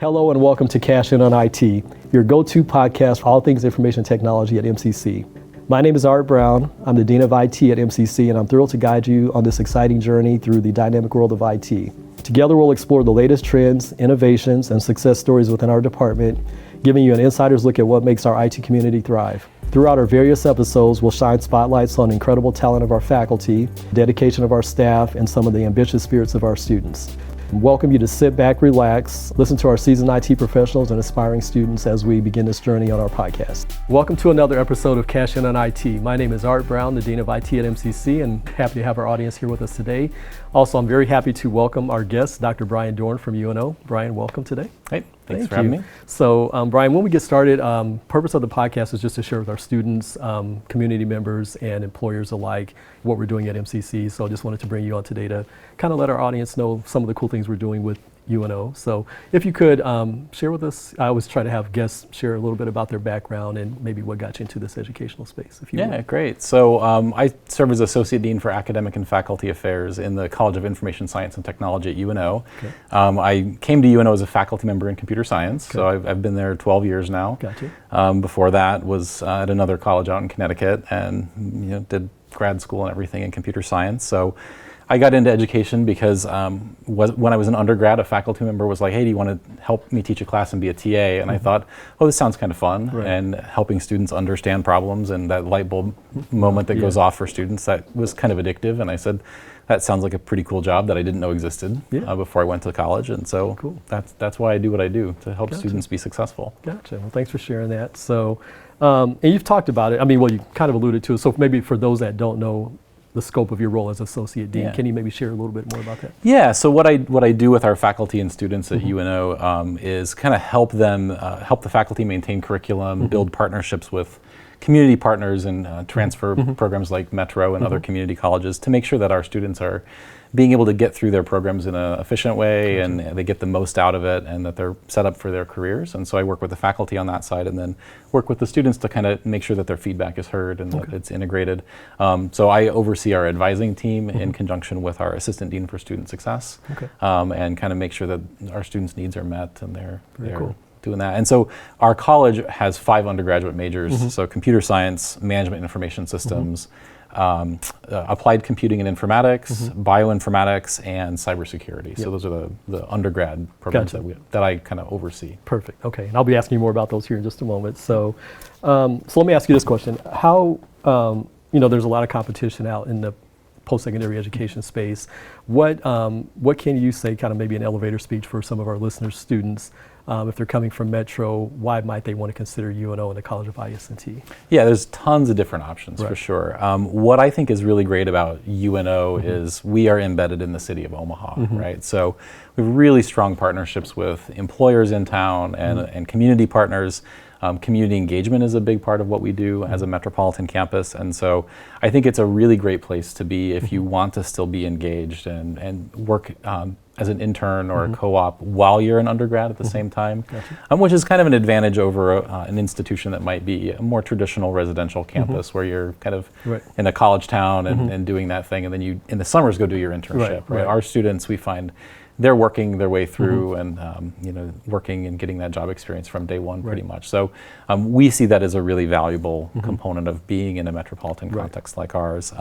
Hello and welcome to Cash In on IT, your go-to podcast for all things information technology at MCC. My name is Art Brown. I'm the Dean of IT at MCC, and I'm thrilled to guide you on this exciting journey through the dynamic world of IT. Together we'll explore the latest trends, innovations, and success stories within our department, giving you an insider's look at what makes our IT community thrive. Throughout our various episodes, we'll shine spotlights on the incredible talent of our faculty, dedication of our staff, and some of the ambitious spirits of our students. Welcome you to sit back, relax, listen to our seasoned IT professionals and aspiring students as we begin this journey on our podcast. Welcome to another episode of Cash In on IT. My name is Art Brown, the Dean of IT at MCC, and happy to have our audience here with us today. Also, I'm very happy to welcome our guest, Dr. Brian Dorn from UNO. Brian, welcome today. Hey, thanks for having me. So, Brian, when we get started, purpose of the podcast is just to share with our students, community members, and employers alike what we're doing at MCC. So I just wanted to bring you on today to kind of let our audience know some of the cool things we're doing with UNO. So if you could share with us, I always try to have guests share a little bit about their background and maybe what got you into this educational space. If you would. Great. So I serve as Associate Dean for Academic and Faculty Affairs in the College of Information Science and Technology at UNO. Okay. I came to UNO as a faculty member in computer science, so I've been there 12 years now. Gotcha. Before that was at another college out in Connecticut and did grad school and everything in computer science. So I got into education because when I was an undergrad, a faculty member was like, hey, do you want to help me teach a class and be a TA? And I thought, oh, this sounds kind of fun. Right. And helping students understand problems and that light bulb moment that goes off for students, that was kind of addictive. And I said, that sounds like a pretty cool job that I didn't know existed before I went to college. And so that's why I do what I do, to help students be successful. Gotcha. Well, thanks for sharing that. So, and you've talked about it. I mean, well, you kind of alluded to it. So maybe for those that don't know the scope of your role as Associate Dean, can you maybe share a little bit more about that? Yeah, so what I do with our faculty and students at UNO is kind of help the faculty maintain curriculum, build partnerships with community partners and transfer programs like Metro and other community colleges to make sure that our students are being able to get through their programs in an efficient way and they get the most out of it and that they're set up for their careers. And so I work with the faculty on that side and then work with the students to kind of make sure that their feedback is heard and that it's integrated. So I oversee our advising team in conjunction with our Assistant Dean for Student Success and kind of make sure that our students' needs are met and they're doing that. And so our college has 5 undergraduate majors, so computer science, management information systems, applied computing and informatics, bioinformatics, and cybersecurity. So those are the undergrad programs that I kind of oversee. Perfect. Okay, and I'll be asking you more about those here in just a moment. So, so let me ask you this question: how there's a lot of competition out in the post-secondary education space. What can you say, kind of maybe an elevator speech for some of our listeners, students? If they're coming from Metro, why might they want to consider UNO and the College of IS&T? Yeah, there's tons of different options for sure. What I think is really great about UNO is we are embedded in the city of Omaha, right? So we have really strong partnerships with employers in town and community partners. Community engagement is a big part of what we do as a metropolitan campus, and so I think it's a really great place to be if you want to still be engaged and work as an intern or a co-op while you're an undergrad at the same time, which is kind of an advantage over an institution that might be a more traditional residential campus where you're kind of in a college town and doing that thing, and then you in the summers go do your internship. Right. Our students, we find they're working their way through and working and getting that job experience from day one pretty much. So we see that as a really valuable component of being in a metropolitan context like ours.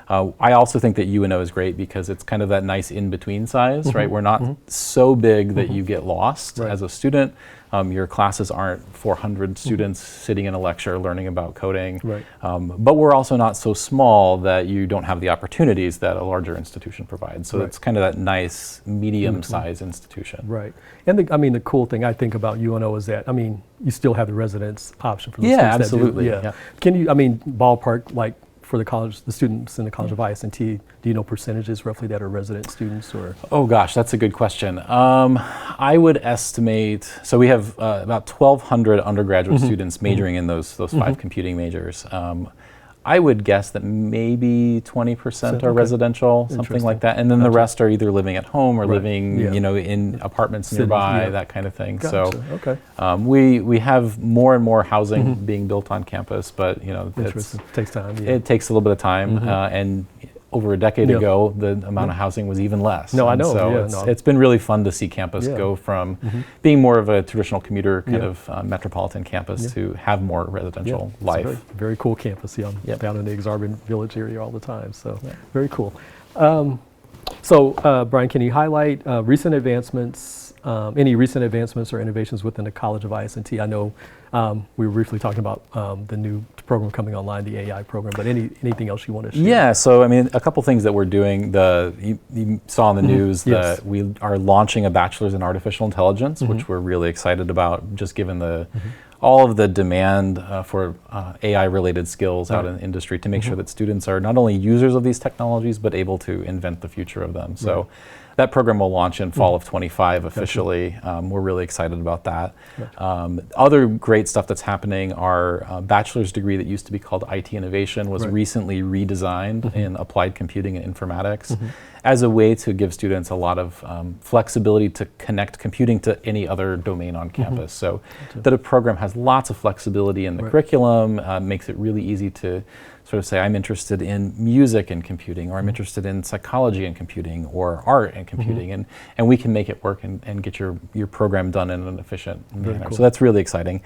I also think that UNO is great because it's kind of that nice in-between size, right? We're not so big that you get lost as a student. Your classes aren't 400 students sitting in a lecture learning about coding, but we're also not so small that you don't have the opportunities that a larger institution provides. So it's kind of that nice medium-sized institution. Right. And the cool thing I think about UNO is that, you still have the residence option for the students. Absolutely. That do. Can you, ballpark, like, for the students in the College of IS&T, do you know percentages roughly that are resident students or? Oh gosh, that's a good question. I would estimate, so we have about 1,200 undergraduate students majoring in those 5 computing majors. I would guess that maybe 20% are residential, something like that, and then the rest are either living at home or living, in apartments nearby, that kind of thing. So, we have more and more housing being built on campus, but it takes time. It takes a little bit of time, and over a decade Yeah. ago, the amount of housing was even less. No, I And know, So yeah, it's been really fun to see campus Yeah. go from being more of a traditional commuter kind Yeah. of metropolitan campus Yeah. to have more residential It's a life. very, very cool campus. Yeah, I'm Yep. down in the Exarban Village area all the time, so Yeah. very cool. Brian, can you highlight recent advancements, any recent advancements or innovations within the College of IS&T? I know we were briefly talking about the new program coming online, the AI program, but anything else you want to share? Yeah, so I mean, a couple things that we're doing. You saw in the news Yes. that we are launching a bachelor's in artificial intelligence, which we're really excited about, just given the all of the demand for AI-related skills out in the industry to make sure that students are not only users of these technologies, but able to invent the future of them. So that program will launch in fall of 25 officially. We're really excited about that. Other great stuff that's happening, our bachelor's degree that used to be called IT Innovation was recently redesigned in applied computing and informatics as a way to give students a lot of flexibility to connect computing to any other domain on campus. So that a program has lots of flexibility in the curriculum, makes it really easy to sort of say, I'm interested in music and computing, or I'm interested in psychology and computing, or art and computing, and we can make it work and get your program done in an efficient manner. cool. So that's really exciting.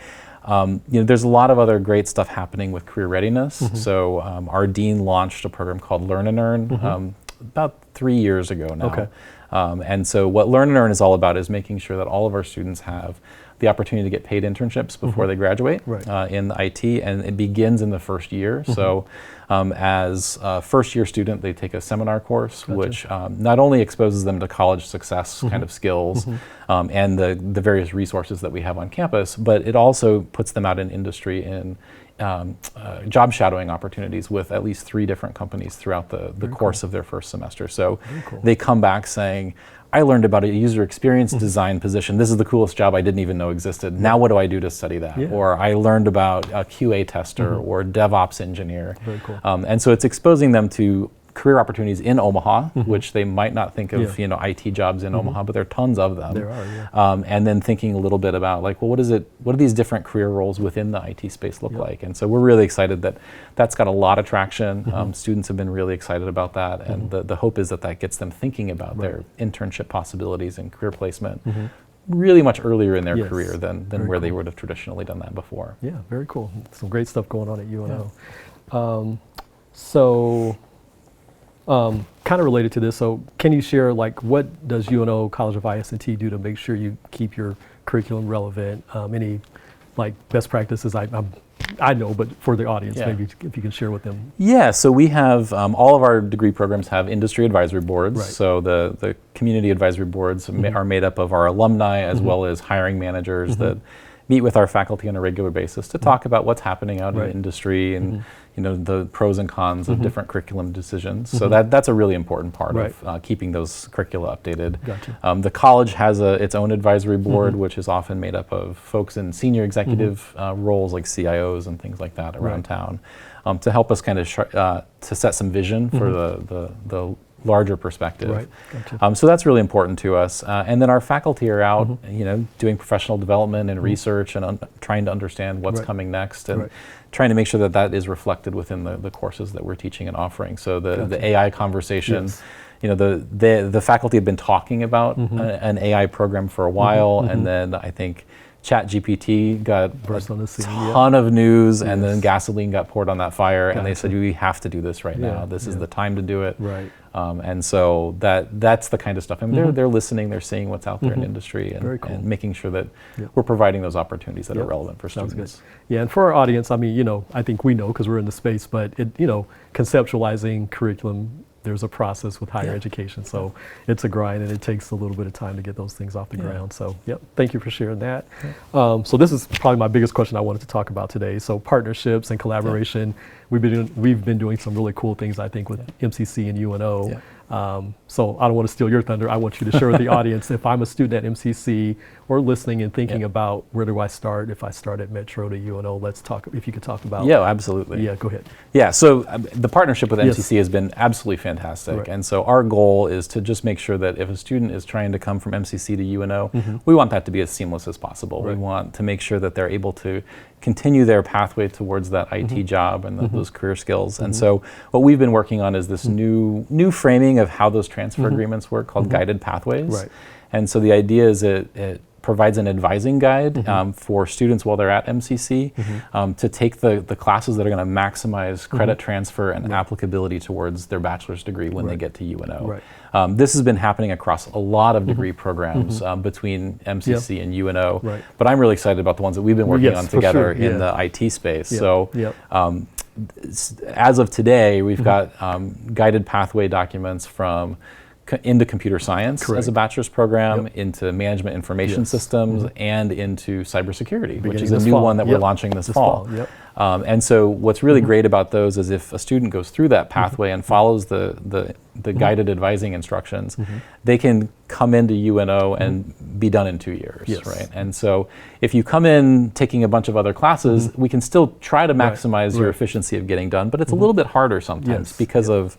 There's a lot of other great stuff happening with career readiness. So our dean launched a program called Learn and Earn about 3 years ago now. Okay. And so what Learn and Earn is all about is making sure that all of our students have the opportunity to get paid internships before they graduate in IT, and it begins in the first year. So as a first year student, they take a seminar course, which not only exposes them to college success kind of skills and the various resources that we have on campus, but it also puts them out in industry in job shadowing opportunities with at least 3 different companies throughout the course of their first semester. So they come back saying, I learned about a user experience design position. This is the coolest job I didn't even know existed. Now what do I do to study that? Or I learned about a QA tester or DevOps engineer. Very cool. And so it's exposing them to career opportunities in Omaha, which they might not think of, IT jobs in Omaha, but there are tons of them. There are, And then thinking a little bit about like, well, what do these different career roles within the IT space look like? And so we're really excited that that's got a lot of traction. Students have been really excited about that, and the hope is that gets them thinking about their internship possibilities and career placement really much earlier in their career than where they would have traditionally done that before. Yeah, very cool. Some great stuff going on at UNO. Kind of related to this, so can you share like what does UNO College of IS&T do to make sure you keep your curriculum relevant? Any like best practices I know, but for the audience, maybe if you can share with them. Yeah, so we have, all of our degree programs have industry advisory boards. Right. So the community advisory boards are made up of our alumni as well as hiring managers that meet with our faculty on a regular basis to talk about what's happening out in the industry and the pros and cons of different curriculum decisions. So that's a really important part of keeping those curricula updated. Gotcha. The college has its own advisory board, which is often made up of folks in senior executive roles like CIOs and things like that around town to help us kind of to set some vision for the larger perspective. Right. Gotcha. So that's really important to us. And then our faculty are out, doing professional development and research and trying to understand what's coming next and trying to make sure that is reflected within the courses that we're teaching and offering. So the AI conversation, the faculty have been talking about an AI program for a while, and then I think ChatGPT got Burst on the scene, a ton of news, and then gasoline got poured on that fire, and they said, we have to do this right now. This is the time to do it. Right. And so that's the kind of stuff. I mean, they're listening, they're seeing what's out there in industry, and, Cool. and making sure that we're providing those opportunities that are relevant for Sounds students. good. Yeah, and for our audience, I mean, I think we know because we're in the space, but conceptualizing curriculum, there's a process with higher education, so it's a grind and it takes a little bit of time to get those things off the ground. So, thank you for sharing that. So this is probably my biggest question I wanted to talk about today. So partnerships and collaboration, we've been doing some really cool things, I think, with MCC and UNO. So I don't want to steal your thunder. I want you to share with the audience, if I'm a student at MCC or listening and thinking about where do I start? If I start at Metro to UNO, let's talk, if you could talk about. Yeah, absolutely. Yeah, go ahead. Yeah, so the partnership with MCC has been absolutely fantastic. Right. And so our goal is to just make sure that if a student is trying to come from MCC to UNO, we want that to be as seamless as possible. Right. We want to make sure that they're able to continue their pathway towards that IT job and those career skills. And so what we've been working on is this new framing of how those transfer agreements work called guided pathways. Right. And so the idea is it provides an advising guide for students while they're at MCC to take the classes that are going to maximize credit transfer and applicability towards their bachelor's degree when they get to UNO. Right. This has been happening across a lot of degree programs between MCC and UNO, but I'm really excited about the ones that we've been working on together in the IT space. So as of today, we've got guided pathway documents from into computer science as a bachelor's program, into management information systems, and into cybersecurity, which is a new one that we're launching this fall. And so what's really great about those is if a student goes through that pathway and follows the guided advising instructions, they can come into UNO and be done in 2 years, right? And so if you come in taking a bunch of other classes, we can still try to maximize your efficiency of getting done, but it's a little bit harder sometimes because of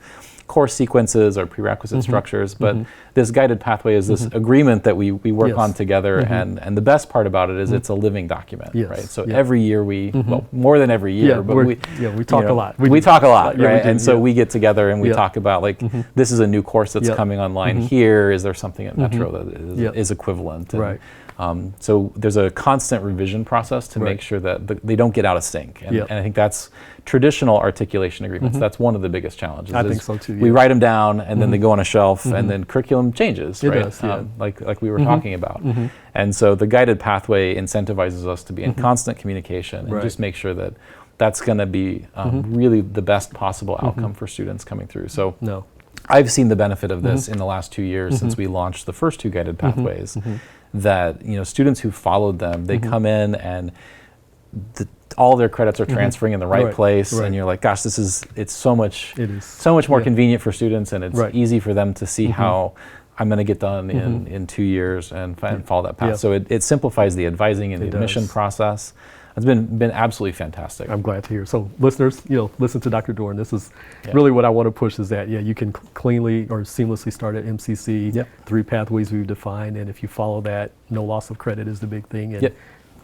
course sequences or prerequisite structures, but this guided pathway is this agreement that we work on together, and the best part about it is it's a living document, right? So every year well, more than every year, but we talk a lot. We talk a lot, right? And so we get together and we talk about like, this is a new course that's coming online here. Is there something at Metro that is equivalent? And, so there's a constant revision process to make sure that they don't get out of sync. And I think that's traditional articulation agreements. That's one of the biggest challenges. I think so too. We write them down and then they go on a shelf and then curriculum changes, right? Like we were talking about. And so the guided pathway incentivizes us to be in constant communication and just make sure that that's going to be really the best possible outcome for students coming through. So I've seen the benefit of this in the last 2 years since we launched the first 2 guided pathways. That students who followed them, they come in and all their credits are transferring in the right place, and you're like, gosh, it's so much more convenient for students, and it's easy for them to see how I'm going to get done in 2 years and follow that path. So it simplifies the advising and the admission process. It's been absolutely fantastic. I'm glad to hear. So listeners, listen to Dr. Dorn. This is really what I want to push is that, you can cleanly or seamlessly start at MCC, 3 pathways we've defined, and if you follow that, no loss of credit is the big thing. And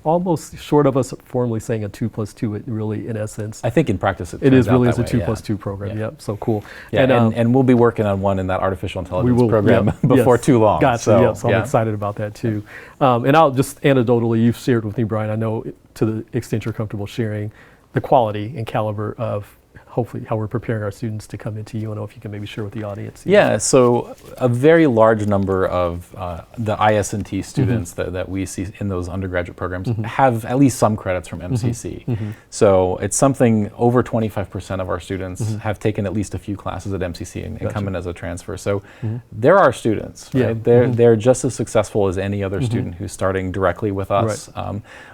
almost short of us formally saying a 2+2, it really, in essence, I think in practice it is really is a 2+2 program. So cool. And we'll be working on one in that artificial intelligence program before too long. Gotcha. So I'm excited about that too. And I'll just anecdotally, you've shared with me, Brian, I know to the extent you're comfortable sharing, the quality and caliber of hopefully how we're preparing our students to come into UNO, if you can maybe share with the audience. Yeah, so a very large number of the IS&T students that we see in those undergraduate programs have at least some credits from MCC. So it's something over 25% of our students have taken at least a few classes at MCC and come in as a transfer. So there are students, right? They're just as successful as any other student who's starting directly with us.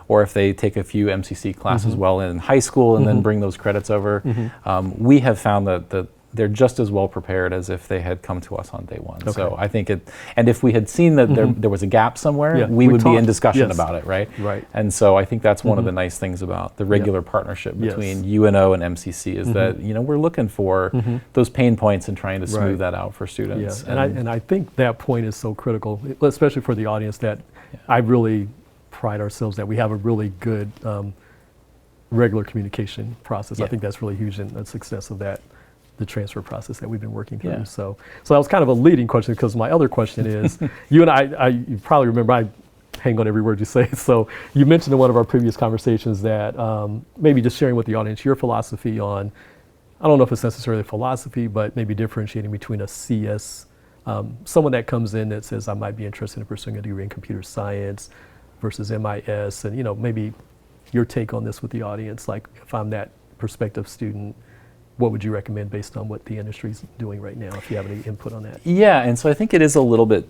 Or if they take a few MCC classes while in high school and then bring those credits over, we have found that they're just as well prepared as if they had come to us on day one. So I think and if we had seen that there was a gap somewhere, we would be in discussion about it, right? And so I think that's one of the nice things about the regular partnership between UNO and MCC is that, we're looking for those pain points and trying to smooth that out for students. And I think that point is so critical, especially for the audience, that I really pride ourselves that we have a really good regular communication process. I think that's really huge in the success of that, the transfer process that we've been working through. So that was kind of a leading question, because my other question is, you and I, you probably remember, I hang on every word you say. So you mentioned in one of our previous conversations that maybe just sharing with the audience your philosophy on, I don't know if it's necessarily philosophy, but maybe differentiating between a CS, someone that comes in that says, I might be interested in pursuing a degree in computer science, versus MIS, and maybe your take on this with the audience, like if I'm that prospective student, what would you recommend based on what the industry's doing right now, if you have any input on that? Yeah, and so I think it is a little bit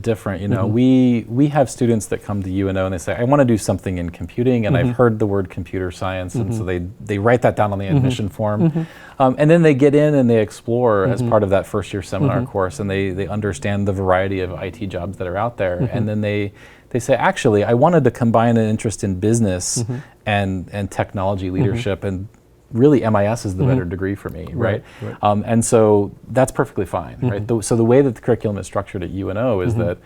different. We have students that come to UNO and they say, I want to do something in computing, and I've heard the word computer science, and so they write that down on the admission form. And then they get in and they explore as part of that first year seminar course, and they understand the variety of IT jobs that are out there, and then they they say, actually, I wanted to combine an interest in business and technology leadership, and really MIS is the better degree for me, right? And so that's perfectly fine, right? So the way that the curriculum is structured at UNO is that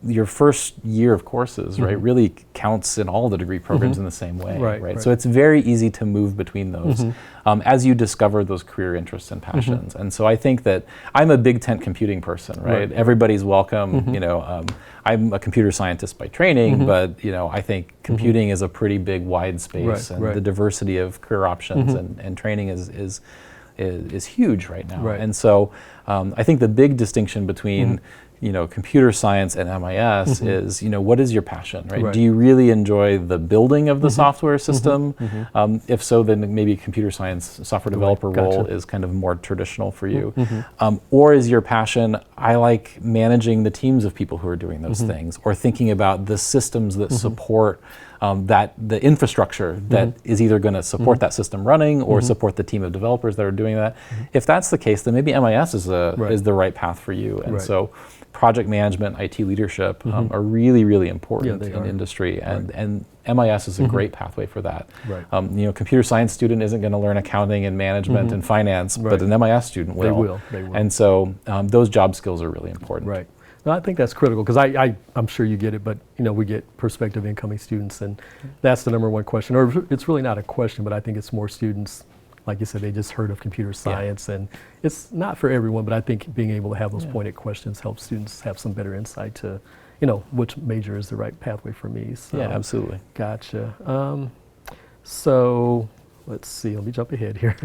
your first year of courses, right, really counts in all the degree programs in the same way, right? So it's very easy to move between those as you discover those career interests and passions. And so I think that I'm a big tent computing person, right? Everybody's welcome. You know, I'm a computer scientist by training, but you know, I think computing is a pretty big, wide space, and the diversity of career options and training is huge right now. And so I think the big distinction between you know, computer science and MIS is, you know, what is your passion, right? Do you really enjoy the building of the software system? If so, then maybe computer science software developer role is kind of more traditional for you. Or is your passion, I like managing the teams of people who are doing those things, or thinking about the systems that support the infrastructure that is either going to support that system running or support the team of developers that are doing that. If that's the case, then maybe MIS is the right path for you. And so project management, IT leadership are really, really important in industry, and MIS is a great pathway for that. You know, computer science student isn't going to learn accounting and management and finance, but an MIS student will. They will. And so those job skills are really important. No, I think that's critical, because I'm sure you get it, but you know, we get prospective incoming students, and that's the number one question. Or it's really not a question, but I think it's more students, like you said, they just heard of computer science, and it's not for everyone, but I think being able to have those pointed questions helps students have some better insight to, you know, which major is the right pathway for me. So, yeah, absolutely. Gotcha. So let's see, let me jump ahead here.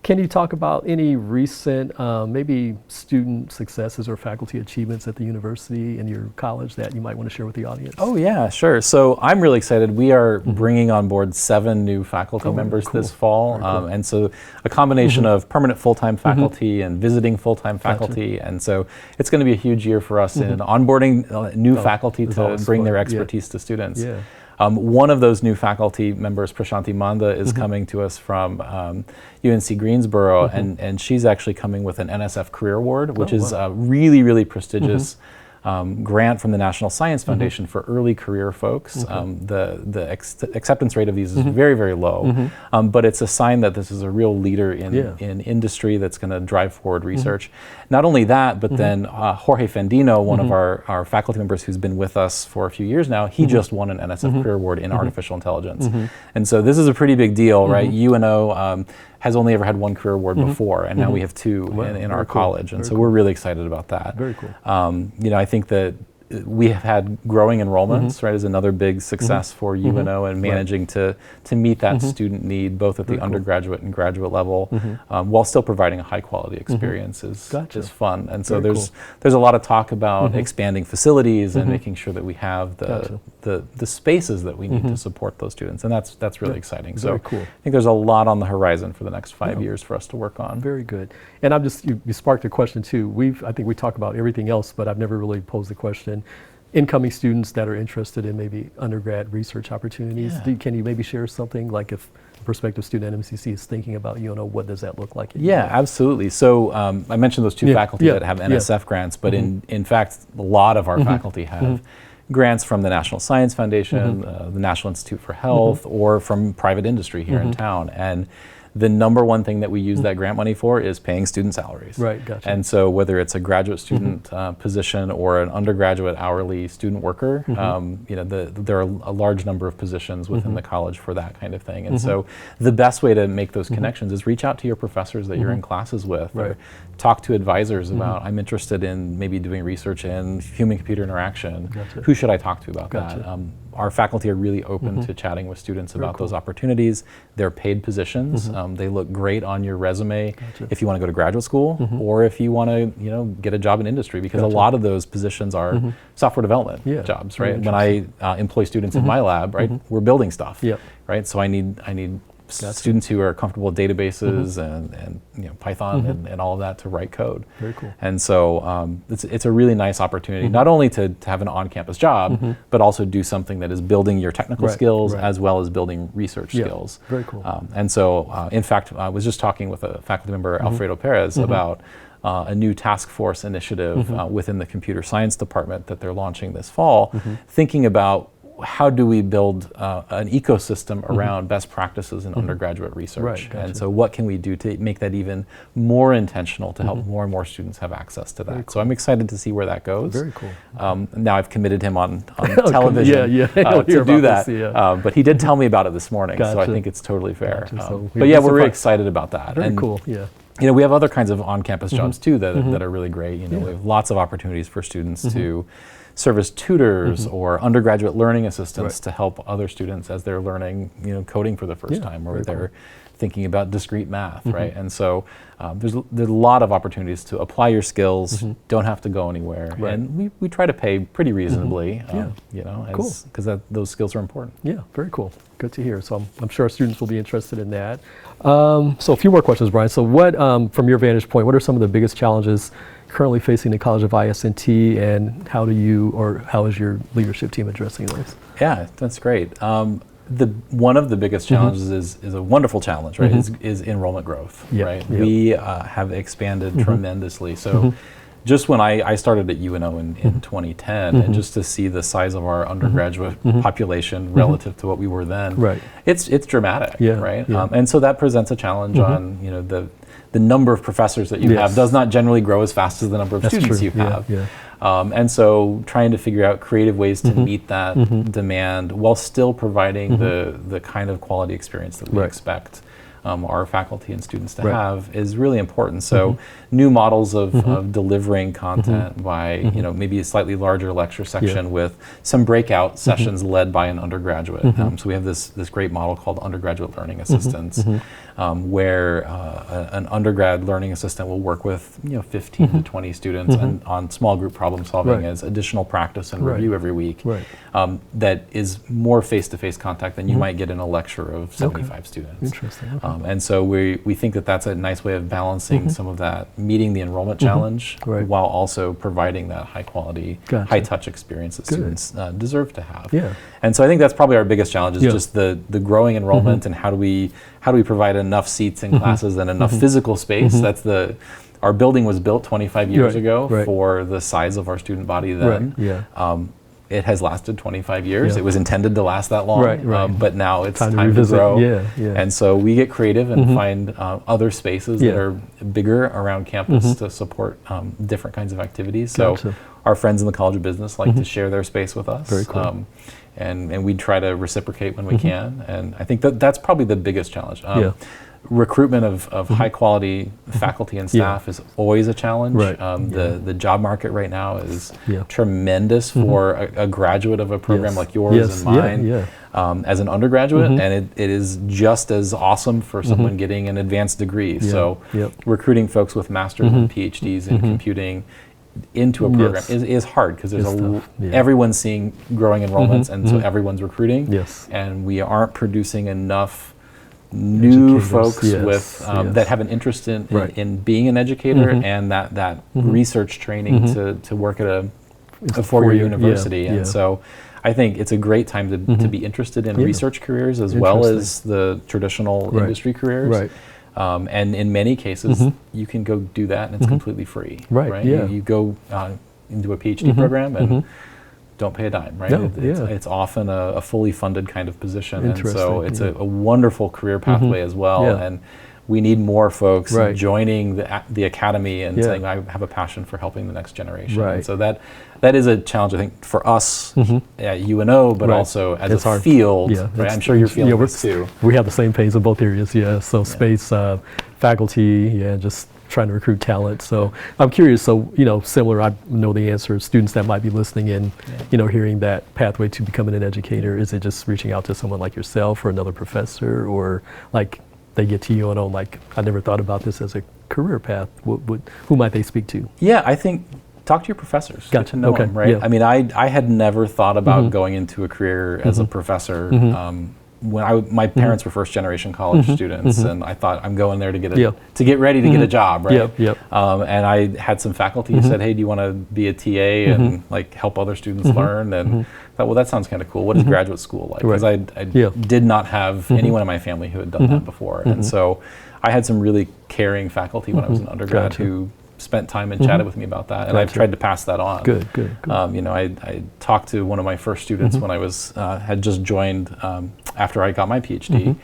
Can you talk about any recent, maybe student successes or faculty achievements at the university and your college that you might want to share with the audience? Oh yeah, sure. So I'm really excited. We are bringing on board 7 new faculty members this fall. And so a combination of permanent full-time faculty and visiting full-time faculty. And so it's going to be a huge year for us in onboarding new faculty to bring their expertise to students. One of those new faculty members, Prashanti Manda, is coming to us from UNC Greensboro, and she's actually coming with an NSF Career Award, which is a really, really prestigious grant from the National Science Foundation for early career folks. The acceptance rate of these is very, very low, but it's a sign that this is a real leader in industry that's going to drive forward research. Not only that, but then Jorge Fendino, one of our faculty members who's been with us for a few years now, he just won an NSF Career Award in artificial intelligence. And so this is a pretty big deal, right? UNO has only ever had 1 career award before, and now we have 2 in our college, and so we're really excited about that. Very cool. You know, I think that we have had growing enrollments, right, is another big success for UNO, and managing to meet that student need both at the undergraduate and graduate level, while still providing a high quality experience is fun. And so there's a lot of talk about expanding facilities and making sure that we have the spaces that we need to support those students, and that's really exciting. So I think there's a lot on the horizon for the next 5 years for us to work on. Very good. And I'm just, you sparked a question too. I think we talk about everything else, but I've never really posed the question. Incoming students that are interested in maybe undergrad research opportunities, can you maybe share something, like if a prospective student at MCC is thinking about UNO, what does that look like? Yeah, absolutely. So I mentioned those 2 faculty that have NSF grants, but in fact, a lot of our faculty have grants from the National Science Foundation, the National Institute for Health, or from private industry here in town. And the number one thing that we use that grant money for is paying student salaries. Right, gotcha. And so whether it's a graduate student position or an undergraduate hourly student worker, you know, there are a large number of positions within the college for that kind of thing. And so the best way to make those connections is reach out to your professors that you're in classes with, or talk to advisors about, I'm interested in maybe doing research in human-computer interaction. Who should I talk to about that? Our faculty are really open to chatting with students about those opportunities. They're paid positions. They look great on your resume if you want to go to graduate school, or if you want to, you know, get a job in industry, because a lot of those positions are software development jobs, right? When I employ students in my lab, right, we're building stuff, right? So I need students who are comfortable with databases and you know, Python and all of that to write code. Very cool. And so it's a really nice opportunity, not only to have an on-campus job, but also do something that is building your technical skills as well as building research skills. Very cool. And so, in fact, I was just talking with a faculty member, Alfredo Perez, about a new task force initiative within the computer science department that they're launching this fall, thinking about how do we build an ecosystem around best practices in undergraduate research. Right, gotcha. And so what can we do to make that even more intentional to help more and more students have access to that? Cool. So I'm excited to see where that goes. Very cool. Now I've committed him on television to do that. This, but he did tell me about it this morning, so I think it's totally fair. But yeah, we're really excited about that. Very cool, yeah. You know, we have other kinds of on-campus jobs too that are really great. You know, we have lots of opportunities for students to serve as tutors or undergraduate learning assistants to help other students as they're learning, you know, coding for the first time, or they're thinking about discrete math, right? And so there's a lot of opportunities to apply your skills, don't have to go anywhere, and we try to pay pretty reasonably, you know, because those skills are important. Yeah, very cool. Good to hear. So I'm sure our students will be interested in that. So a few more questions, Brian. So what, from your vantage point, what are some of the biggest challenges currently facing the College of IS&T, and how is your leadership team addressing those? Yeah, that's great. One of the biggest challenges is a wonderful challenge, right? Is enrollment growth, right? We have expanded tremendously. So just when I started at UNO in 2010, and just to see the size of our undergraduate population relative to what we were then, it's dramatic, right? And so that presents a challenge on, you know, the number of professors that you have does not generally grow as fast as the number of students you have. And so trying to figure out creative ways to meet that demand while still providing the kind of quality experience that we expect our faculty and students to have is really important. So new models of delivering content by, you know, maybe a slightly larger lecture section with some breakout sessions led by an undergraduate. So we have this great model called undergraduate learning assistants, where an undergrad learning assistant will work with, you know, 15 to 20 students and on small group problem solving as additional practice and review every week. That is more face-to-face contact than you might get in a lecture of 75 students. Interesting. And so we think that that's a nice way of balancing some of that, meeting the enrollment challenge while also providing that high quality, high touch experience that students deserve to have. And so I think that's probably our biggest challenge is just the growing enrollment and how do we provide enough seats in classes and enough physical space. That's our building was built 25 years ago for the size of our student body then. It has lasted 25 years. It was intended to last that long, but now it's time to grow. And so we get creative and find other spaces that are bigger around campus to support different kinds of activities. So our friends in the College of Business like to share their space with us. Very cool. And we try to reciprocate when we can. And I think that's probably the biggest challenge. Recruitment of high quality faculty and staff is always a challenge. The job market right now is tremendous for a graduate of a program like yours and mine as an undergraduate, and it is just as awesome for someone getting an advanced degree. So recruiting folks with masters and PhDs in computing into a program is hard because there's everyone's seeing growing enrollments, and so everyone's recruiting, and we aren't producing enough new folks with that have an interest in being an educator and that research training to work at a four-year university. And so I think it's a great time to be interested in research careers as well as the traditional industry careers. And in many cases, you can go do that and it's completely free. You go into a PhD program and don't pay a dime, right? It's often a fully funded kind of position, and so it's a wonderful career pathway as well. And we need more folks joining the academy and saying, I have a passion for helping the next generation. And so that is a challenge, I think, for us at UNO, but also as a field. I'm sure you're feeling this too. We have the same pains in both areas. So space, faculty, just trying to recruit talent. So I'm curious, so, you know, similar, I know the answer, students that might be listening in, you know, hearing that pathway to becoming an educator, is it just reaching out to someone like yourself or another professor, or like they get to UNO like, I never thought about this as a career path? Who might they speak to? Yeah, I think talk to your professors. Get to know them, right? I mean, I had never thought about going into a career as a professor. When my parents were first generation college students, and I thought I'm going there to get ready to get a job, right? And I had some faculty who said, "Hey, do you want to be a TA and like help other students learn?" And I thought, well, that sounds kind of cool. What is graduate school like? Because I did not have anyone in my family who had done that before, and so I had some really caring faculty when I was an undergrad who spent time and chatted with me about that, and I've tried to pass that on. Good. I talked to one of my first students when I was had just joined after I got my PhD,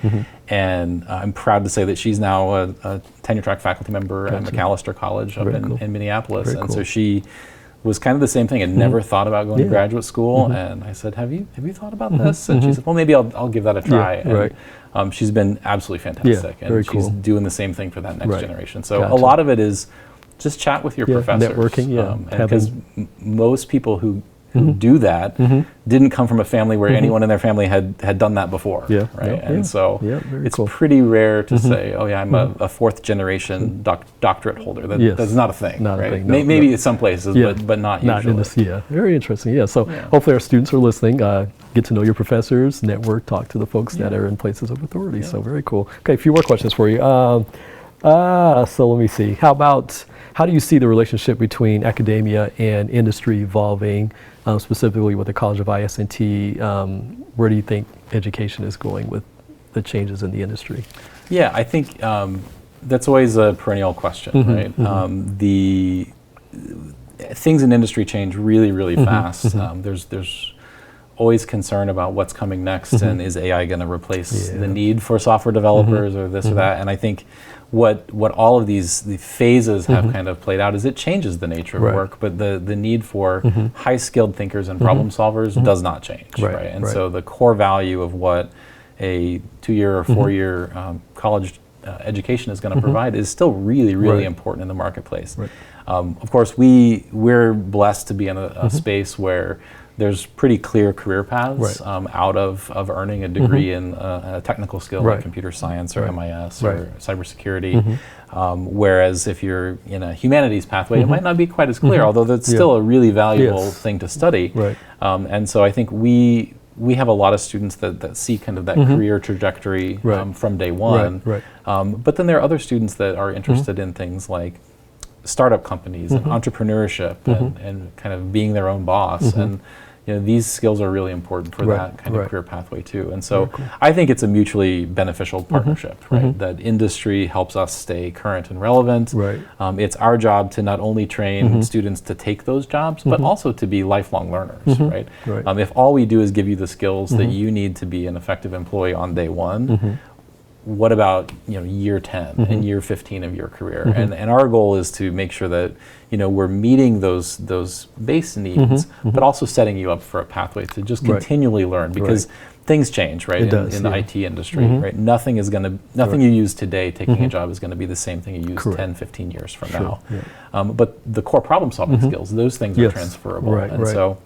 and I'm proud to say that she's now a tenure track faculty member at McAllister College up in Minneapolis, and so she was kind of the same thing. I'd never thought about going to graduate school, and I said, "Have you thought about this?" And she said, "Well, maybe I'll give that a try." And she's been absolutely fantastic, and she's doing the doing the next generation. So a lot of it is just chat with your professors, networking, because most people who do that didn't come from a family where anyone in their family had done that before, right? And so it's pretty rare to say, "Oh yeah, I'm a fourth generation doctorate holder." That's not a thing, right? Maybe in some places, but not usually. Not in this, very interesting. So hopefully our students are listening. Get to know your professors, network, talk to the folks that are in places of authority. So very cool. Okay, a few more questions for you. So let me see. How do you see the relationship between academia and industry evolving, specifically with the College of IS&T? Where do you think education is going with the changes in the industry? Yeah, I think that's always a perennial question, right? The things in industry change really, really fast. There's always concern about what's coming next, and is AI going to replace the need for software developers or this or that? And I think what all of the phases have kind of played out is it changes the nature of work, but the need for high-skilled thinkers and problem solvers does not change, right? And so the core value of what a 2-year or 4-year college education is going to provide is still really, really important in the marketplace. Of course, we're blessed to be in a space where there's pretty clear career paths out of earning a degree in a technical skill like computer science or MIS or cybersecurity. Whereas if you're in a humanities pathway, it might not be quite as clear, although that's still a really valuable thing to study. And so I think we have a lot of students that see kind of that career trajectory from day one. But then there are other students that are interested in things like startup companies and entrepreneurship and kind of being their own boss. And these skills are really important for that kind of career pathway too. And so I think it's a mutually beneficial partnership, right? That industry helps us stay current and relevant. It's our job to not only train students to take those jobs, but also to be lifelong learners, right? If all we do is give you the skills that you need to be an effective employee on day one, what about year 10 and year 15 of your career? And our goal is to make sure that we're meeting those base needs, but also setting you up for a pathway to just continually learn, because things change, right? In the IT industry, right? Nothing you use today taking a job is going to be the same thing you use 10, 15 years from now. But the core problem solving skills, those things are transferable. And so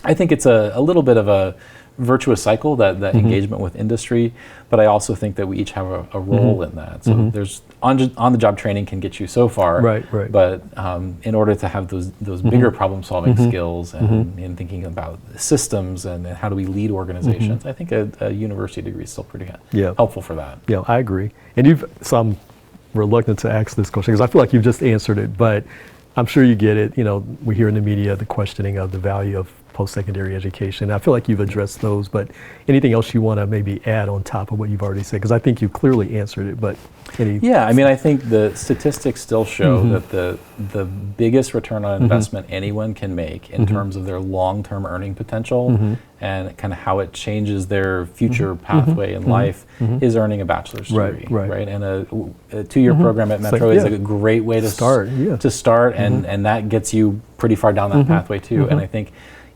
I think it's a little bit of a virtuous cycle, that engagement with industry, but I also think that we each have a role in that. So there's on-the-job training can get you so far, but in order to have those bigger problem-solving skills and in thinking about systems and how do we lead organizations, I think a university degree is still pretty helpful for that. Yeah, I agree. And so I'm reluctant to ask this question because I feel like you've just answered it, but I'm sure you get it. We hear in the media the questioning of the value of post-secondary education. I feel like you've addressed those, but anything else you want to maybe add on top of what you've already said? Because I think you clearly answered it, but I think the statistics still show that the biggest return on investment anyone can make in terms of their long-term earning potential and kind of how it changes their future pathway in life is earning a bachelor's degree, right? And a 2-year program at Metro is a great way to start, and that gets you pretty far down that pathway too. And I think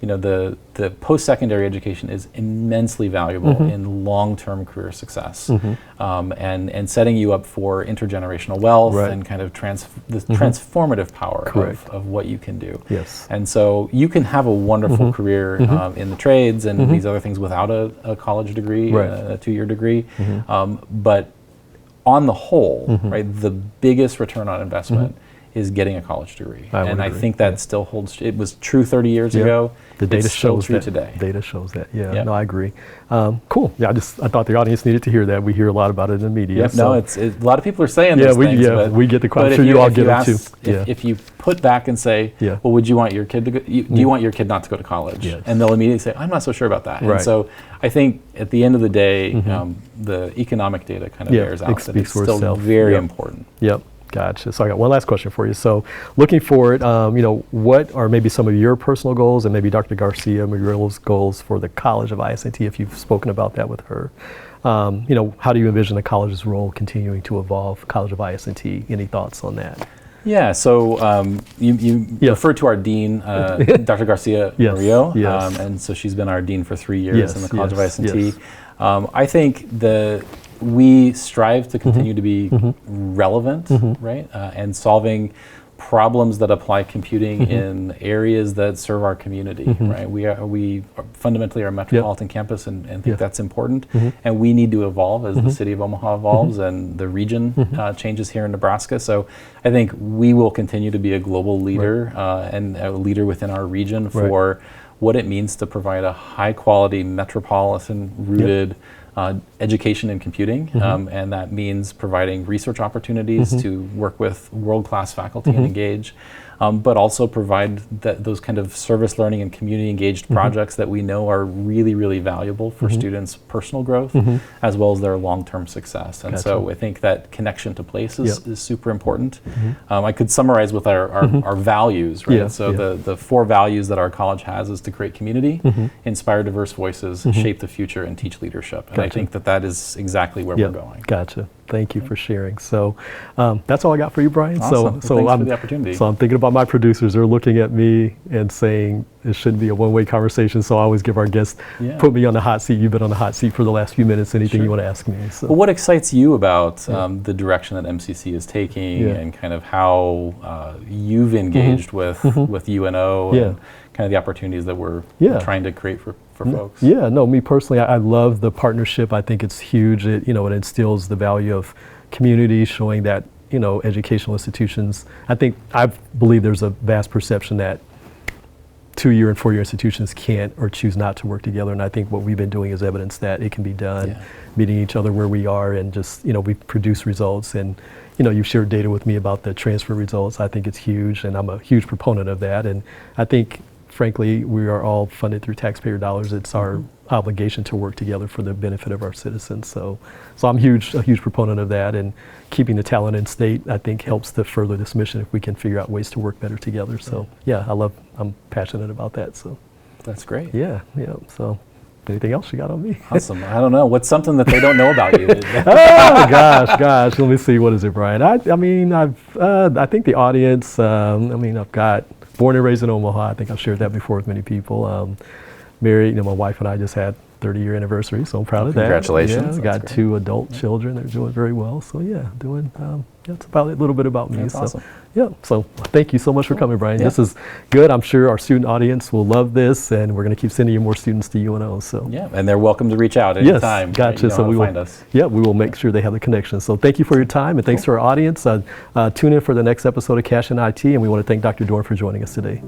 the post-secondary education is immensely valuable in long-term career success, and setting you up for intergenerational wealth and kind of the transformative power of what you can do. And so you can have a wonderful career in the trades and these other things without a college degree, a 2-year degree, but on the whole, the biggest return on investment is getting a college degree. I think that still holds. It was true 30 years ago. The data shows true that today. Data shows that. No, I agree. Cool. Yeah, I thought the audience needed to hear that. We hear a lot about it in the media. A lot of people are saying those things. But we get the question. I'm sure you all get them too. If you put back and say, well, would you want your kid to go? Do you want your kid not to go to college? And they'll immediately say, I'm not so sure about that. And so I think at the end of the day, the economic data kind of bears out that it's still very important. Gotcha. So I got one last question for you. So looking forward, what are maybe some of your personal goals and maybe Dr. Garcia Muriel's goals for the College of IS&T, if you've spoken about that with her? How do you envision the college's role continuing to evolve, College of IS&T? Any thoughts on that? Yeah, so you referred to our dean, Dr. Garcia Murillo, and so she's been our dean for 3 years in the College of IS&T. I think we strive to continue to be relevant, right, and solving problems that apply computing in areas that serve our community, right? We fundamentally are a metropolitan campus and think that's important, and we need to evolve as the city of Omaha evolves and the region changes here in Nebraska. So I think we will continue to be a global leader and a leader within our region for what it means to provide a high quality metropolitan rooted education in computing, and that means providing research opportunities to work with world-class faculty and engage, but also provide those kind of service learning and community-engaged projects that we know are really, really valuable for students' personal growth as well as their long-term success. And so I think that connection to place is super important. I could summarize with our values, right? The 4 values that our college has is to create community, inspire diverse voices, shape the future, and teach leadership. And I think that is exactly where we're going. Gotcha. Thank you for sharing. So that's all I got for you, Brian. Awesome. So thanks for the opportunity. So I'm thinking about my producers. They're looking at me and saying it shouldn't be a one-way conversation. So I always give our guests, put me on the hot seat. You've been on the hot seat for the last few minutes. Anything you want to ask me? So. Well, what excites you about the direction that MCC is taking and kind of how you've engaged with UNO and kind of the opportunities that we're trying to create for folks? Yeah, no, me personally, I love the partnership. I think it's huge. It instills the value of community, showing that, educational institutions, I believe there's a vast perception that 2-year and 4-year institutions can't or choose not to work together. And I think what we've been doing is evidence that it can be done, meeting each other where we are and just, we produce results. And, you've shared data with me about the transfer results. I think it's huge, and I'm a huge proponent of that. And I think, frankly, we are all funded through taxpayer dollars. It's our obligation to work together for the benefit of our citizens. So I'm a huge proponent of that, and keeping the talent in state, I think, helps to further this mission if we can figure out ways to work better together. So I'm passionate about that. So that's great. Yeah. So anything else you got on me? Awesome. I don't know. What's something that they don't know about you? Oh gosh. Let me see. What is it, Brian? I think the audience. I've got born and raised in Omaha. I think I've shared that before with many people. Married, my wife and I just had 30-year anniversary, so I'm proud of that. Congratulations. Yeah, got 2 adult children. They're doing very well. So doing. That's about a little bit about me. That's awesome. So thank you so much for coming, Brian. This is good. I'm sure our student audience will love this, and we're going to keep sending you more students to UNO. So and they're welcome to reach out anytime. Yes, gotcha. So we will find us. We will make sure they have the connection. So thank you for your time, and thanks to our audience. Tune in for the next episode of Cash and IT, and we want to thank Dr. Dorn for joining us today.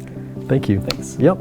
Thank you. Thanks. Yep.